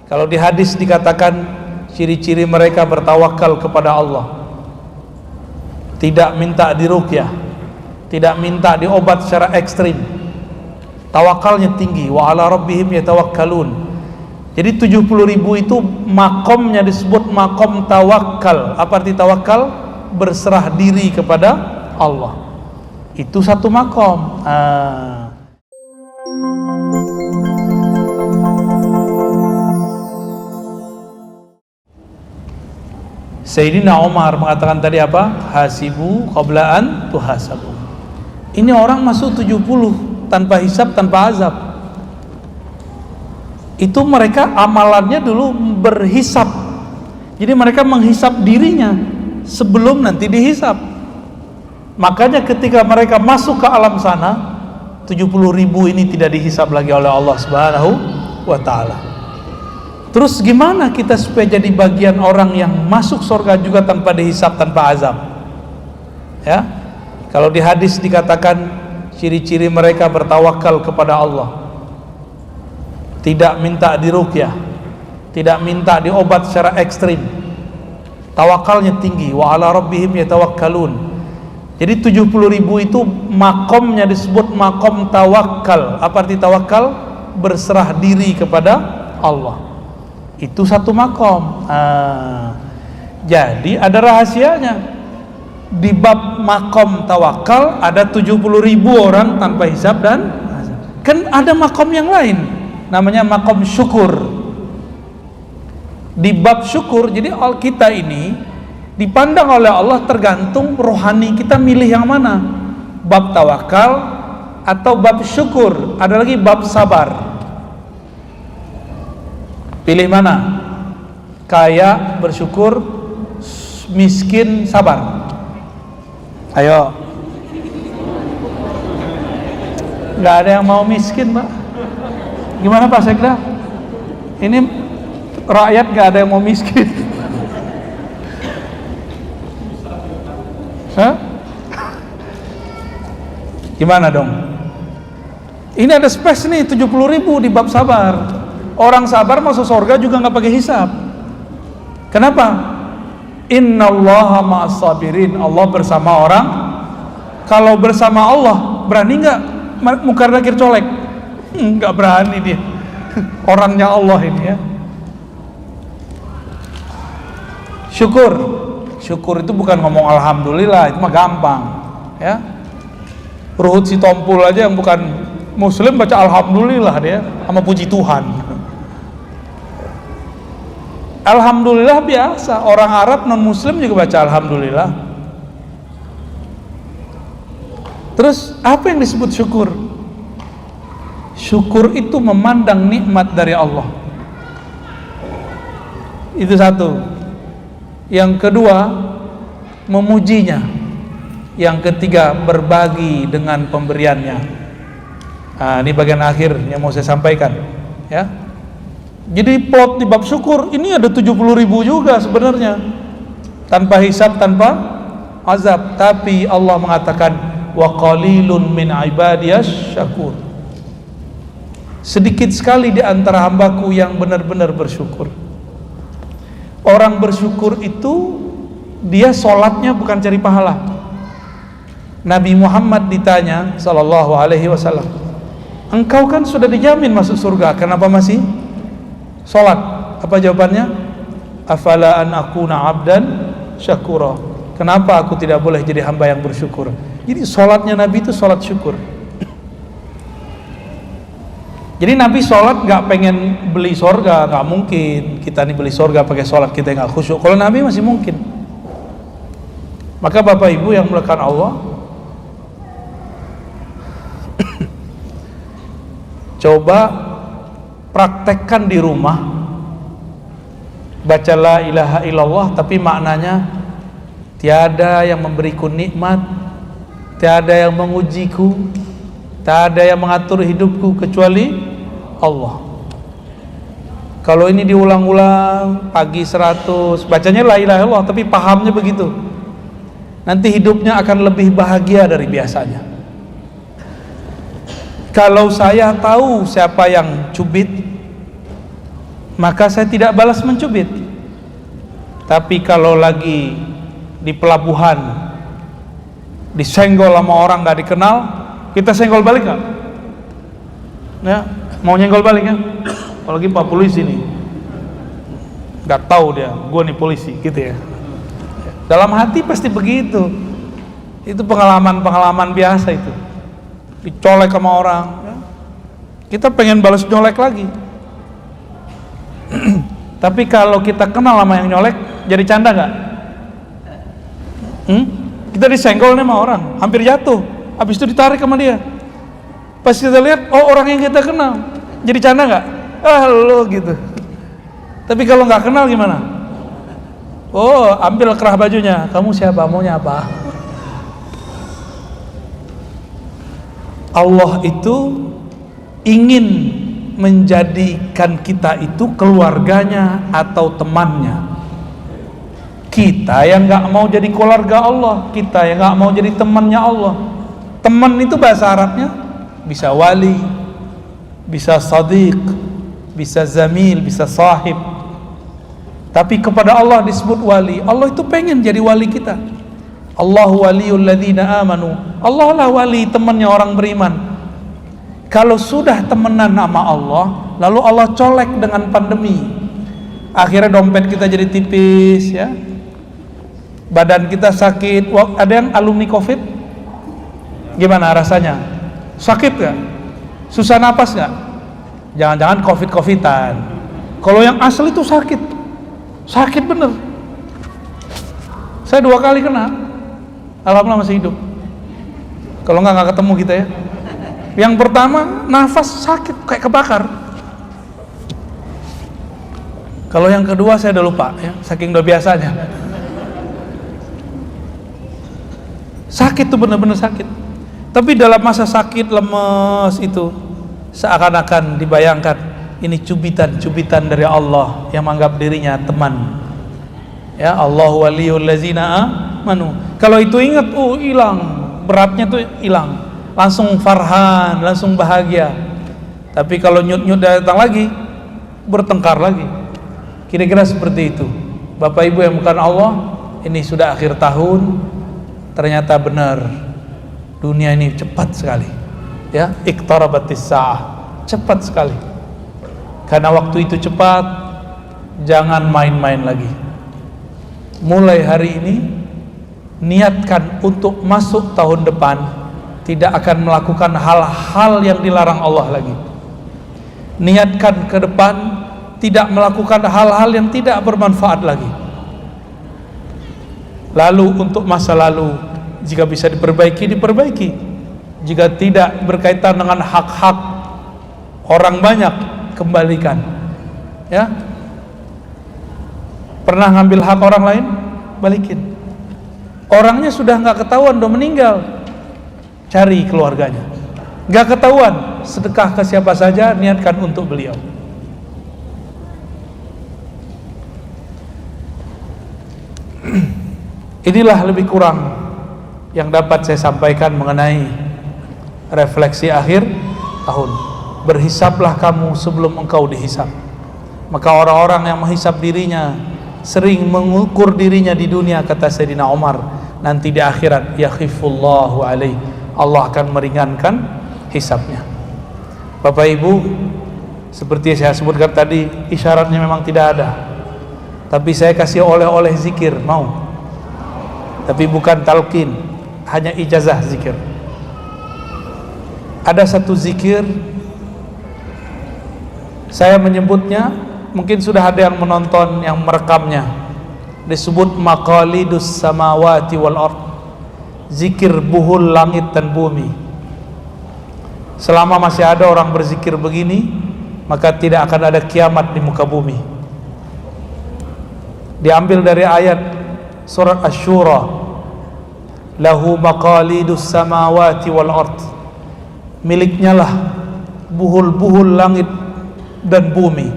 Kalau di hadis dikatakan ciri-ciri mereka bertawakal kepada Allah, tidak minta diruqyah, tidak minta diobat secara ekstrim, tawakalnya tinggi. Wa ala rabbihim yatawakkalun. Jadi 70.000 itu makomnya disebut makom tawakal. Apa arti tawakal? Berserah diri kepada Allah. Itu satu makom. Sayyidina Umar mengatakan tadi apa? Hasibu qabla an tuhasabu. Ini orang masuk 70 tanpa hisab, tanpa azab. Itu mereka amalannya dulu berhisab. Jadi mereka menghisab dirinya sebelum nanti dihisab. Makanya ketika mereka masuk ke alam sana, 70.000 ini tidak dihisab lagi oleh Allah Subhanahu wa ta'ala. Terus gimana kita supaya jadi bagian orang yang masuk surga juga tanpa dihisab, tanpa azab? Ya, kalau di hadis dikatakan ciri-ciri mereka bertawakal kepada Allah, tidak minta diruqyah, tidak minta diobat secara ekstrim, tawakalnya tinggi. Wa ala rabbihim yatawakkalun. Jadi 70.000 itu makomnya disebut makom tawakal. Apa arti tawakal? Berserah diri kepada Allah. Itu satu makom. Jadi ada rahasianya. Di bab makom tawakal ada 70.000 orang tanpa hisab dan kan ada makom yang lain, namanya makom syukur. Di bab syukur, jadi kita ini dipandang oleh Allah tergantung rohani kita milih yang mana, bab tawakal atau bab syukur. Ada lagi bab sabar. Pilih mana? Kaya bersyukur, miskin sabar. Ayo. Nggak ada yang mau miskin, Pak. Gimana Pak Sekda? Ini rakyat nggak ada yang mau miskin. Hah? Gimana dong? Ini ada space nih 70.000 di bab sabar. Orang sabar masuk surga juga nggak pakai hisab. Kenapa? Innallaha ma'as sabirin. Allah bersama orang. Kalau bersama Allah, berani nggak mungkar nakir colek? Nggak berani dia. Orangnya Allah ini ya. Syukur. Syukur itu bukan ngomong alhamdulillah, itu mah gampang ya. Ruhut si Tompul aja yang bukan muslim baca alhamdulillah dia sama puji Tuhan. Alhamdulillah biasa, orang Arab non muslim juga baca alhamdulillah. Terus apa yang disebut syukur? Syukur itu memandang nikmat dari Allah. Itu satu. Yang kedua, memujinya. Yang ketiga, berbagi dengan pemberiannya. Nah, ini bagian akhir yang mau saya sampaikan ya. Jadi plot di bab syukur ini ada 70.000 juga sebenarnya tanpa hisab, tanpa azab, tapi Allah mengatakan wa qalilun min ibadiyas syakur. Sedikit sekali di antara hambaku yang benar-benar bersyukur. Orang bersyukur itu dia sholatnya bukan cari pahala. Nabi Muhammad ditanya sallallahu alaihi wasallam, engkau kan sudah dijamin masuk surga, kenapa masih sholat? Apa jawabannya? Afala an akuna abdan syakura. Kenapa aku tidak boleh jadi hamba yang bersyukur? Jadi sholatnya Nabi itu sholat syukur. Jadi Nabi sholat gak pengen beli surga, gak mungkin. Kita nih beli surga pakai sholat kita gak khusyuk. Kalau Nabi masih mungkin. Maka Bapak Ibu yang melekat Allah, coba praktekkan di rumah, baca la ilaha illallah, tapi maknanya tiada yang memberiku nikmat, tiada yang mengujiku, tiada yang mengatur hidupku kecuali Allah. Kalau ini diulang-ulang pagi 100, bacanya la ilaha illallah tapi pahamnya begitu, nanti hidupnya akan lebih bahagia dari biasanya. Kalau saya tahu siapa yang cubit, maka saya tidak balas mencubit. Tapi kalau lagi di pelabuhan disenggol sama orang nggak dikenal, kita senggol balik nggak? Ya, mau nyenggol balik ya? Apalagi Pak Polisi nih, nggak tahu dia, gue nih polisi, gitu ya. Dalam hati pasti begitu. Itu pengalaman biasa itu. Dicolek sama orang, ya. Kita pengen balas nyolek lagi. Tapi kalau kita kenal sama yang nyolek, jadi canda nggak? Kita disenggol nih sama orang, hampir jatuh, habis itu ditarik sama dia. Pas kita lihat, oh orang yang kita kenal, jadi canda nggak? Lo gitu. Tapi kalau nggak kenal gimana? Oh, ambil kerah bajunya, kamu siapa, maunya apa? Allah itu ingin menjadikan kita itu keluarganya atau temannya. Kita yang nggak mau jadi keluarga Allah, kita yang nggak mau jadi temannya Allah. Teman itu bahasa Arabnya bisa wali, bisa sadiq, bisa zamil, bisa sahib. Tapi kepada Allah disebut wali. Allah itu pengen jadi wali kita. Allahu waliyul ladzina amanu. Allah lah wali, temannya orang beriman. Kalau sudah temenan sama Allah, lalu Allah colek dengan pandemi, akhirnya dompet kita jadi tipis, ya, badan kita sakit. Ada yang alumni COVID? Gimana rasanya? Sakit gak? Susah napas gak? Jangan-jangan COVID-COVIDan. Kalau yang asli itu sakit bener. Saya 2 kali kena, alhamdulillah masih hidup. Kalau nggak ketemu kita ya. Yang pertama nafas sakit kayak kebakar. Kalau yang kedua saya udah lupa ya, saking udah biasanya. Sakit tuh bener-bener sakit. Tapi dalam masa sakit lemes itu seakan-akan dibayangkan ini cubitan dari Allah yang menganggap dirinya teman. Ya, Allahu waliyul ladzina amanu. Kalau itu ingat, hilang, beratnya tuh hilang. Langsung farhan, langsung bahagia. Tapi kalau nyut-nyut datang lagi, bertengkar lagi. Kira-kira seperti itu. Bapak Ibu yang bukan Allah, ini sudah akhir tahun, ternyata benar dunia ini cepat sekali. Ya, iqtarabatis saah, cepat sekali. Karena waktu itu cepat, jangan main-main lagi. Mulai hari ini, niatkan untuk masuk tahun depan tidak akan melakukan hal-hal yang dilarang Allah lagi. Niatkan ke depan tidak melakukan hal-hal yang tidak bermanfaat lagi. Lalu untuk masa lalu, jika bisa diperbaiki, jika tidak berkaitan dengan hak-hak orang banyak, kembalikan. Ya, pernah ngambil hak orang lain, balikin. Orangnya sudah nggak ketahuan, udah meninggal, cari keluarganya. Nggak ketahuan, sedekah ke siapa saja, niatkan untuk beliau. Inilah lebih kurang yang dapat saya sampaikan mengenai refleksi akhir tahun. Berhisaplah kamu sebelum engkau dihisap. Maka orang-orang yang menghisap dirinya, sering mengukur dirinya di dunia, kata Sayyidina Umar, nanti di akhirat yakhifullahu alaih, Allah akan meringankan hisapnya. Bapak Ibu, seperti yang saya sebutkan tadi, isyaratnya memang tidak ada, tapi saya kasih oleh-oleh zikir, mau? Tapi bukan talqin, hanya ijazah zikir. Ada satu zikir, saya menyebutnya, mungkin sudah ada yang menonton, yang merekamnya, disebut maqalidus samawati wal ard, zikir buhul langit dan bumi. Selama masih ada orang berzikir begini, maka tidak akan ada kiamat di muka bumi. Diambil dari ayat surat Asy-Syura, lahu maqalidus samawati wal ard, miliknya lah buhul-buhul langit dan bumi.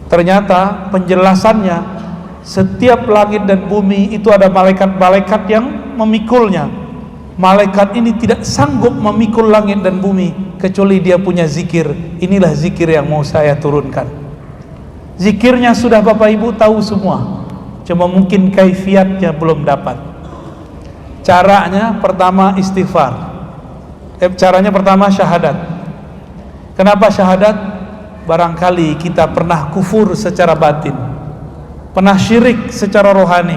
Ternyata penjelasannya, setiap langit dan bumi itu ada malaikat-malaikat yang memikulnya. Malaikat ini tidak sanggup memikul langit dan bumi kecuali dia punya zikir. Inilah zikir yang mau saya turunkan. Zikirnya sudah Bapak Ibu tahu semua, cuma mungkin kaifiatnya belum dapat. Caranya pertama istighfar. Caranya pertama syahadat. Kenapa syahadat? Barangkali kita pernah kufur secara batin, pernah syirik secara rohani,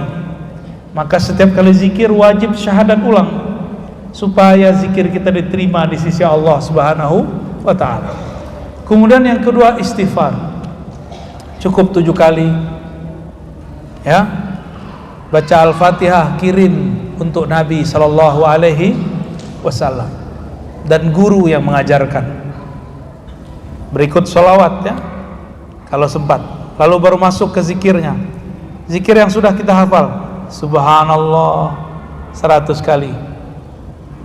maka setiap kali zikir wajib syahadat ulang, supaya zikir kita diterima di sisi Allah Subhanahu wa ta'ala. Kemudian yang kedua istighfar. Cukup 7 kali, ya. Baca Al-Fatihah, kirim untuk Nabi Sallallahu Alaihi Wasallam dan guru yang mengajarkan. Berikut sholawat, ya, kalau sempat. Lalu baru masuk ke zikirnya. Zikir yang sudah kita hafal, Subhanallah 100 kali.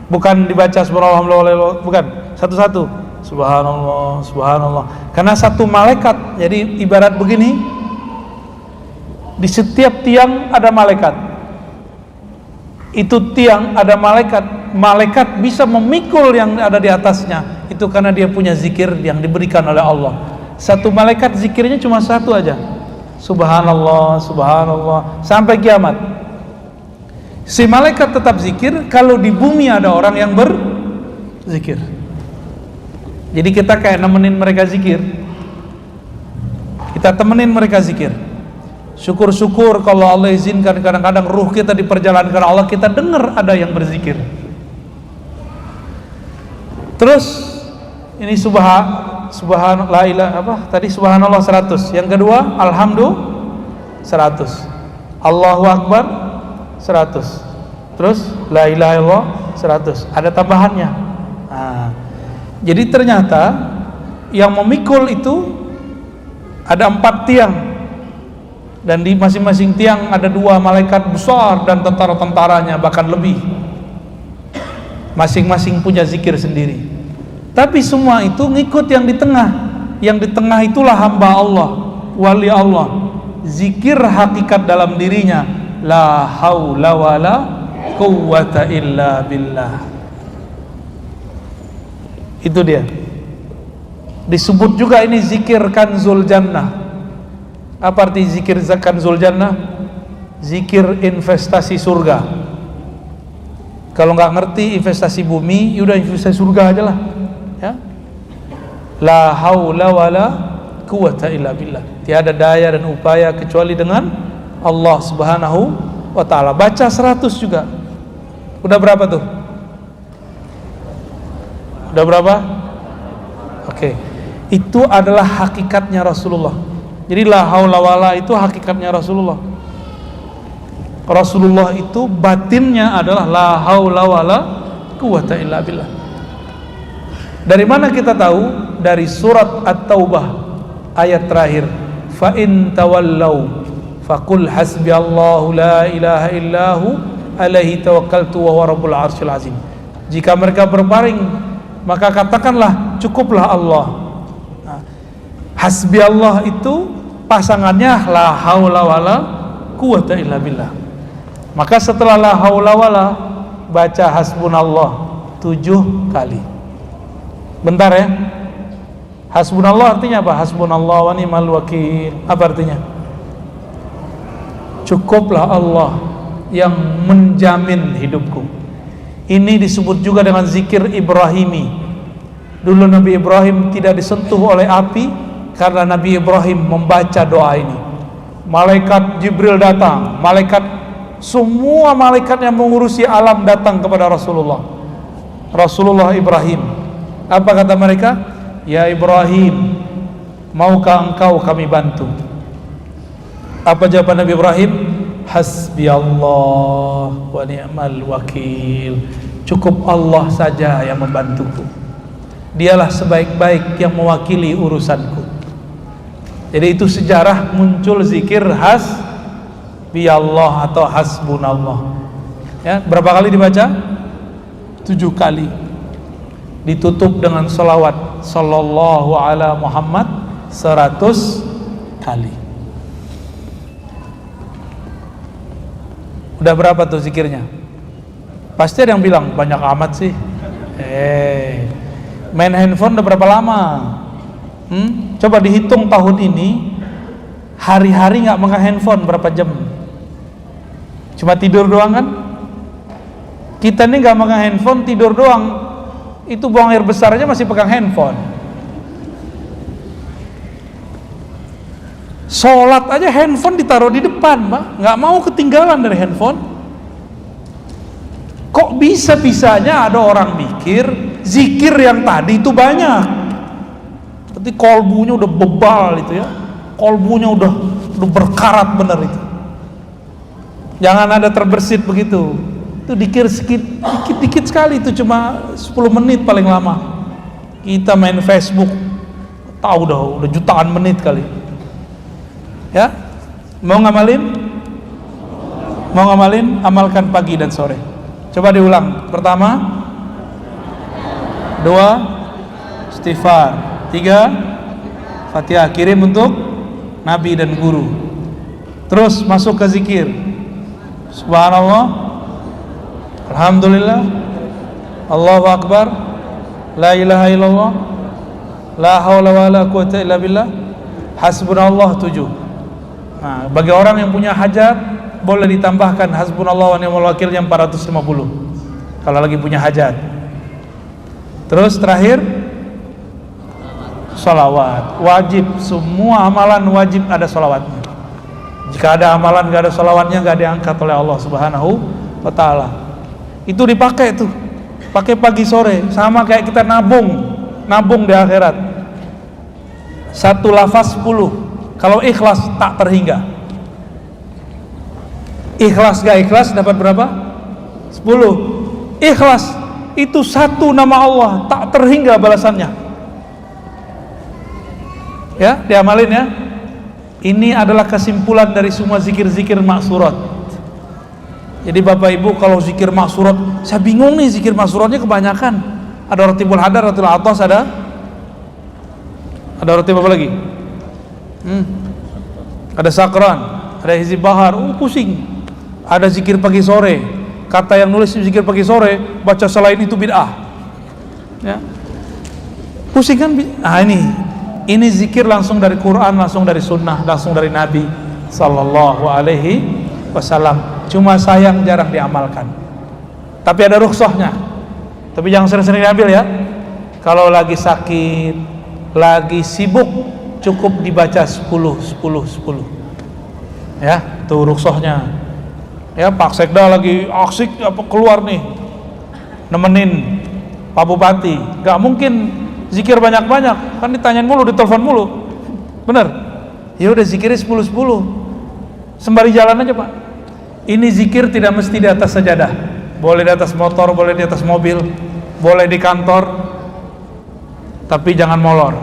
Bukan dibaca Subhanallah, bukan satu-satu. Subhanallah, Subhanallah. Karena satu malaikat, jadi ibarat begini, di setiap tiang ada malaikat. Itu tiang ada malaikat. Malaikat bisa memikul yang ada di atasnya. Itu karena dia punya zikir yang diberikan oleh Allah. Satu malaikat zikirnya cuma satu aja, Subhanallah, Subhanallah, sampai kiamat. Si malaikat tetap zikir kalau di bumi ada orang yang berzikir. Jadi kita kayak nemenin mereka zikir. Kita temenin mereka zikir. Syukur-syukur kalau Allah izinkan kadang-kadang ruh kita diperjalankan Allah, kita dengar ada yang berzikir. Terus ini subhanallah subhanallah 100. Yang kedua alhamdulillah 100. Allahu akbar 100. Terus la ilaha illallah 100. Ada tambahannya. Jadi ternyata yang memikul itu ada 4 tiang, dan di masing-masing tiang ada 2 malaikat besar dan tentara-tentaranya, bahkan lebih. Masing-masing punya zikir sendiri. Tapi semua itu ngikut yang di tengah. Yang di tengah itulah hamba Allah, wali Allah. Zikir hakikat dalam dirinya, la haula wala quwwata illa billah. Itu dia. Disebut juga ini zikir kanzul jannah. Apa arti zikir kanzul jannah? Zikir investasi surga. Kalau nggak ngerti investasi bumi, yaudah investasi surga aja lah, ya. La haula wala quwwata illa billah. Tiada daya dan upaya kecuali dengan Allah Subhanahu wa ta'ala. Baca 100 juga. Udah berapa tuh? Udah berapa? Oke. Itu adalah hakikatnya Rasulullah. Jadi la haula wala itu hakikatnya Rasulullah. Rasulullah itu batinnya adalah la haula wala quwwata illa billah. Dari mana kita tahu? Dari surat At-Taubah ayat terakhir. Fa in tawallau faqul hasbiyallahu la ilaha illahu alaihi tawakkaltu wa huwa rabbul arsyil azim. Jika mereka berpaling, maka katakanlah cukuplah Allah. Hasbi Allah itu pasangannya la haula wala quwwata illa billah. Maka setelah la haula wala, baca hasbunallah 7 kali. Bentar ya. Hasbunallah artinya apa? Hasbunallah wa ni'mal wakil. Apa artinya? Cukuplah Allah yang menjamin hidupku. Ini disebut juga dengan zikir Ibrahimi. Dulu Nabi Ibrahim tidak disentuh oleh api karena Nabi Ibrahim membaca doa ini. Malaikat Jibril datang, semua malaikat yang mengurusi alam datang kepada Rasulullah Ibrahim. Apa kata mereka? Ya Ibrahim, maukah engkau kami bantu? Apa jawaban Nabi Ibrahim? Hasbi Allah wa ni'mal wakil. Cukup Allah saja yang membantuku. Dialah sebaik-baik yang mewakili urusanku. Jadi itu sejarah muncul zikir hasbi Allah atau hasbunallah. Ya, berapa kali dibaca? 7 kali. Ditutup dengan salawat sallallahu ala Muhammad 100 kali. Udah berapa tuh zikirnya? Pasti ada yang bilang banyak amat sih. Main handphone udah berapa lama? Coba dihitung tahun ini hari-hari nggak megang handphone berapa jam? Cuma tidur doang kan? Kita nih nggak megang handphone, tidur doang. Itu buang air besar aja masih pegang handphone. Sholat aja handphone ditaruh di depan, Pak. Nggak mau ketinggalan dari handphone. Kok bisa-bisanya ada orang mikir zikir yang tadi itu banyak, tapi kolbunya udah bebal itu ya, kolbunya udah berkarat bener itu. Jangan ada terbersit begitu. Itu dikir dikit sekali, itu cuma 10 menit paling lama. Kita main Facebook, tahu udah jutaan menit kali. Ya, mau ngamalin? Mau ngamalin? Amalkan pagi dan sore. Coba diulang. Pertama, 2, istighfar. 3, Fatihah. Kirim untuk Nabi dan guru. Terus masuk ke zikir. Subhanallah, alhamdulillah, Allahu akbar, la ilaha illallah, la haula wala quwata illa billah, hasbunallah 7. Nah, bagi orang yang punya hajat boleh ditambahkan hasbunallah wa ni'mal wakil yang 450 kalau lagi punya hajat. Terus terakhir sholawat wajib, semua amalan wajib ada sholawatnya. Jika ada amalan gak ada sholawatnya, gak diangkat oleh Allah Subhanahu wa ta'ala. Itu dipakai tuh, pakai pagi sore, sama kayak kita nabung di akhirat. Satu lafaz 10, kalau ikhlas tak terhingga. Ikhlas gak ikhlas dapat berapa? 10. Ikhlas itu satu nama Allah, tak terhingga balasannya. Ya, diamalin ya. Ini adalah kesimpulan dari semua zikir-zikir maksurat. Jadi Bapak Ibu kalau zikir maksurat, saya bingung nih zikir maksuratnya kebanyakan. Ada Ratibul Hadar, Ratibul Atas, ada Ratib apa lagi? Ada Sakran, ada Hizib Bahar, pusing. Ada zikir pagi sore. Kata yang nulis zikir pagi sore, baca selain itu bid'ah. Ya. Pusing kan? Nah ini zikir langsung dari Quran, langsung dari Sunnah, langsung dari Nabi Sallallahu Alaihi Wasallam. Cuma sayang jarang diamalkan. Tapi ada rukhsahnya. Tapi jangan sering-sering diambil ya. Kalau lagi sakit, lagi sibuk, cukup dibaca 10. Ya, itu rukhsahnya. Ya, Pak Sekda lagi asik keluar nih, nemenin Pak Bupati. Gak mungkin zikir banyak-banyak, kan ditanyain mulu, ditelepon mulu. Bener? Ya udah zikirnya 10. Sembari jalan aja Pak. Ini zikir tidak mesti di atas sajadah. Boleh di atas motor, boleh di atas mobil, boleh di kantor. Tapi jangan molor.